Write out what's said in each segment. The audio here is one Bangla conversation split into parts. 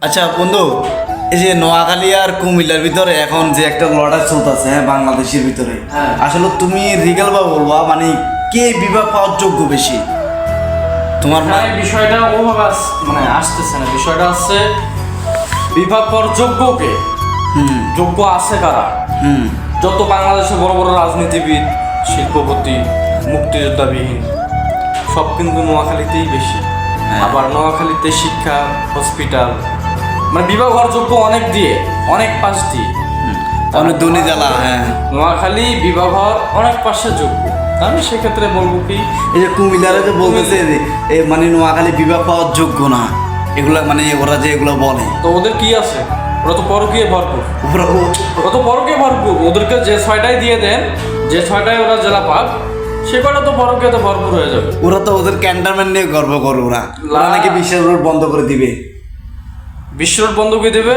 আচ্ছা বন্ধু, এই যে নোয়াখালী আর কুমিল্লার ভিতরে এখন যে একটা লড়াই চলতেছে, হ্যাঁ, বাংলাদেশের ভিতরে, আসলে তুমি রিগাল বা বলবা মানে কে বিভাগ পাওয়ার যোগ্য বেশি তোমার? বিষয়টা ওভাবে মানে আসতেছে না। বিষয়টা হচ্ছে বিভাগ পর যোগ্যকে, যোগ্য আছে কারা? যত বাংলাদেশে বড় বড় রাজনীতিবিদ, শিল্পপতি, মুক্তিযোদ্ধাবিহীন সব কিন্তু নোয়াখালীতেই বেশি। আবার নোয়াখালীতে শিক্ষা, হসপিটাল, মানে বিভাগ হওয়ার যোগ্য অনেক দিয়ে, অনেক পাশ দিয়ে অনেক ধনী জ্বালা। হ্যাঁ, নোয়াখালী বিভাগ হওয়ার অনেক পাশে যোগ্য। আমি সেক্ষেত্রে বলবো কি, এই যে কুমিল্লারে যে বলতেছে মানে নোয়াখালী বিভাগ পাওয়ার যোগ্য না, এগুলা মানে ওরা যে এগুলো বলে, তো ওদের কি আছে? ওরা তো পরকীয় ভরপুর, ওরা তো পরকীয় ভরপুর। ওদেরকে যে ছয়টাই দিয়ে দেন, যে ছয়টায় ওরা জেলা পাক, সে কটা তো পরকীয়তে ভরপুর হয়ে যাবে। ওরা তো ওদের ক্যান্টনমেন্ট নিয়ে গর্ব করে। ওরা নাকি বিশ্বের রোড বন্ধ করে দিবে। বিশ্ব রোড বন্ধ করে দেবে?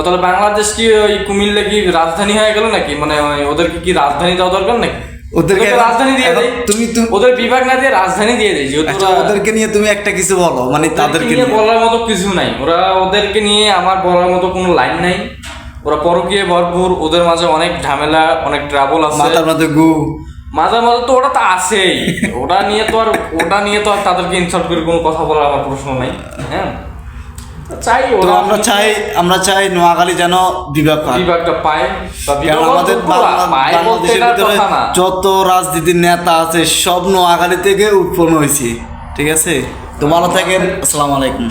তাহলে বাংলাদেশ কি ওই কুমিল্লা কি রাজধানী হয়ে গেল নাকি? মানে ওদেরকে কি রাজধানী দেওয়া দরকার নাকি? ওদেরকে রাজধানী দিয়ে দেয়। তুমি ওদের বিভাগ না দিয়ে রাজধানী দিয়ে দেয়। ওদেরকে নিয়ে তুমি একটা কিছু বলো, মানে তাদেরকে নিয়ে বলার মতো কিছু নাই। ওদেরকে নিয়ে আমার বলার মতো কোনো লাইন নাই। ওরা পরকীয় ভরপুর, ওদের মাঝে অনেক ঝামেলা, অনেক ট্রাবল আছে। মাথার মধ্যে গু, মাঝে মাঝে তো ওটা তো আছেই। ওটা নিয়ে তো আর তাদেরকে ইনসাল্ট করে কোনো কথা বলার আমার প্রশ্ন নাই। হ্যাঁ, আমরা চাই নোয়াখালী যেন বিভাগটা পায়। আমাদের বাংলাদেশের ভিতরে যত রাজনীতির নেতা আছে সব নোয়াখালী থেকে উৎপন্ন হয়েছে। ঠিক আছে, তো ভালো থাকেন। আসসালামু আলাইকুম।